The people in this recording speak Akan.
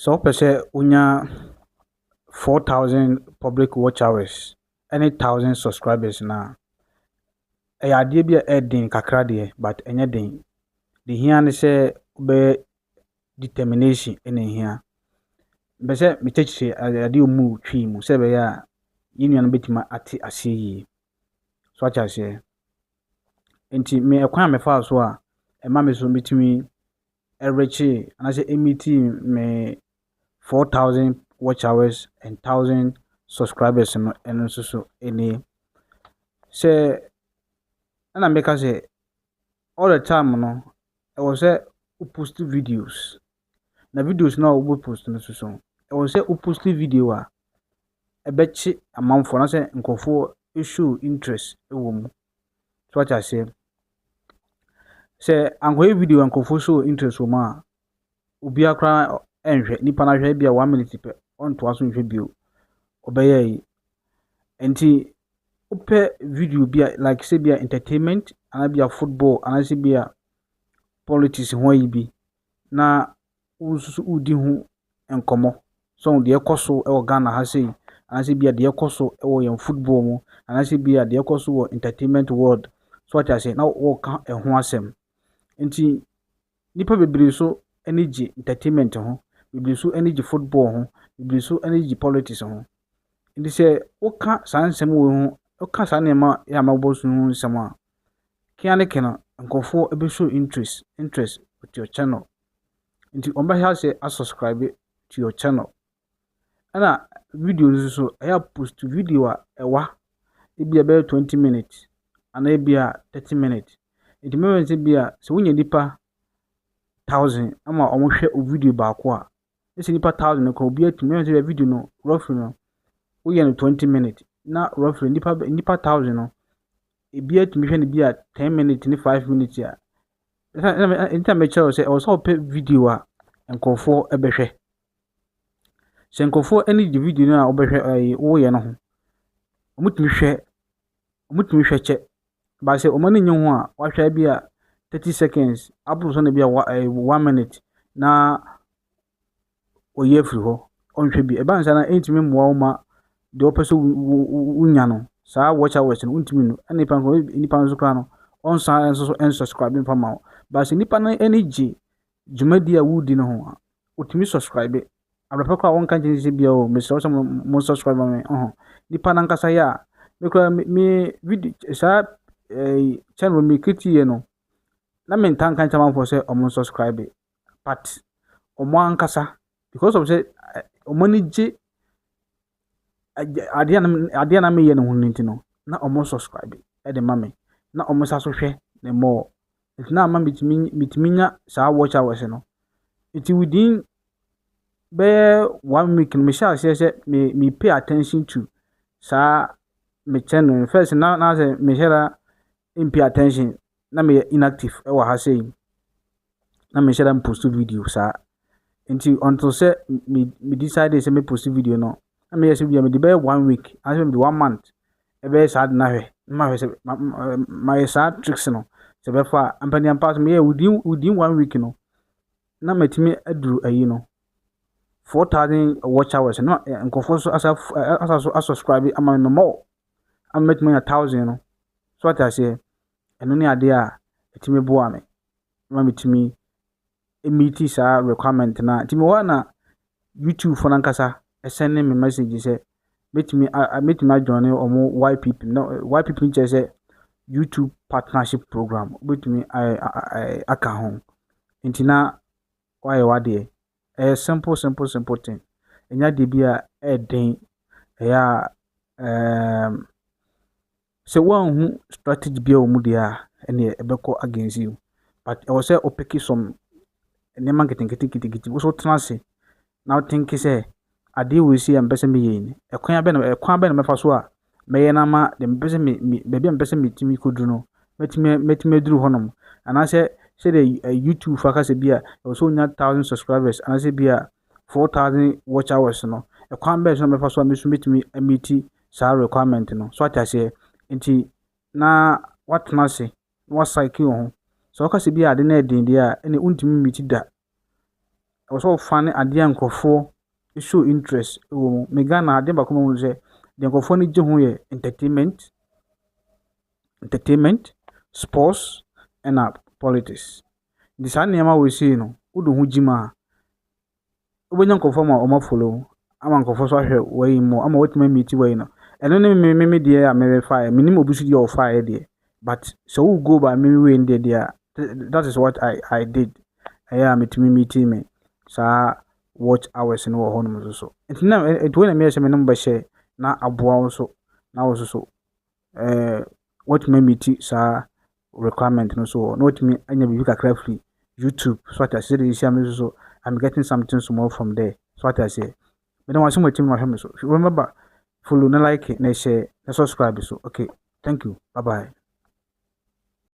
So pese unya 4,000 public watch hours any 1,000 subscribers na ade bi a den kakra de but enye den the hia ne se be determination ene hia bese me chechi ade omu twi mu se be ya yinuan betima ate ase yi so acha se enti me ekwan me fa so a ema me so betimi rechi anase emiti me 4,000 watch hours and 1,000 subscribers no eno so eni se na make say all the time no I was say post videos na videos na we post no so I was say post video a ebechi amanfo na say nkofo issue interest ewo mu so what I say anko video nkofo show interest wo ma obi akra enhwe nipa na hwe bia 1 minute pe on to aso nhwe bio obeye yi enti upe video bia like say bia entertainment ana bia football ana say bia politics ho yi bi na ususu udi hu enkomo so de ekoso e wo Ghana ha sei ana say bia de ekoso e wo yan football mu ana say bia de ekoso wo entertainment world so what I say na wo ka e ho asem enti nipa bebre so energy entertainment ho bebre so energy football ho bebre so energy politics ho enti say wo ka sansem wo ho wo ka sa nema ya mabosu ho nsem a kiane kena nkofo ebe show interest with your channel nti omba ha say subscribe to your channel ana videos so I post video a ewa ebia be 20 minutes ana ebia 30 minutes nti me wen say bia se wonya dipa 1,000 ama omohwe o video ba ko a ese nipa 1,000 ko obi atumi wen say video no roughly no wo ye no 20 minutes na roughly nipa 1,000 no ebi atumi hwe ne bia 10 minutes ni 5 minutes ya enta me check say also pay video a nkofo ebehwe se nkofo any the video na obehwe wo ye no ho omutumi hwe che ba se omani nyi ho a wa hwe bia 30 seconds aburu so na bia 1 minute na oye free ho onhwe bi e ba nsa na entumi mmoa wo ma de opeso unya no sa watch hours no untimi no nipa nso kra no on sa enso unsubscribe mfa ma ba se nipa na energy jumadi a wudi no ho utimi subscribe abrafa kwa won kan jinsi bia o me so mo subscribe me nipa na nkasa ya me kra me video sa channel me kriti no na me ntan kan chama for say o subscribe but o mo ankasa because of say o money je adia na me ye no hu nti no na omo subscribe e de mame na omo sa so hwe ne more it na ma mitiminya sa watch hours no it within be 1 week me sha say me pay attention to sa me channel first na say me share pay attention na me inactive e wa ha say na me share post video sa until say me decide say me post video no na me yes bia me dey 1 week as me 1 month e be sad na hwe ma hwe say my sad tricks no se be fa ampani ampa me within 1 week no na matimi aduru ayi no 4,000 watch hours no nkofo so asa subscribe ama me more am matimi 1,000 no so what I say eno ne ade a etimi bo ame ma metimi emiti sa requirement na timi wa na YouTube for nankasa send me message say metimi join omo YPP no YPP nche say YouTube partnership program betimi aka ho ntina why wade simple thing enya de bia den ya se one hu strategy bia o mu dia ene ebeko against you but I was say opeki some nema nketenkete wo so transe now think say ade we see am pese me yin ekwan be na mefa so a meye na ma de pese me be am pese me timi kodru no metimi duru honom ana say the YouTube faka se bia also nya 1,000 subscribers ana say bia 4,000 watch hours no ekwan be so mefa so me so metimi amiti sa requirement no so ata say enti na what na say what cycle ho so ka se bia ade na edin dia ene untimi miti da also fan ade nkofo show interest wo me Ghana ade ba ko say the nkofo ni je ho ye entertainment, sports, and politics. The saa nneɛma we see no wodo ho gyima wobɛnya nkɔfo ma ɔma follow ama nkɔfo so ahwɛ wei mo ama watuma meet wei no ɛno ne me deɛ a merefa menim obi so deɛ ɔfa deɛ but so wo go by me wei deɛ that is what I did ɛyɛ a metumi meeting me saa watch hours no wɔ hɔ nom so nti na ɛtuwe na meyɛ sɛ me no bɛhyɛ na aboa wo so na wo so watuma meet saa requirement no so no watumi anya bibi kakra free YouTube so that I say this so I'm getting something small from there so what I say but then once my team so remember follow na like na share na subscribe so okay thank you bye bye.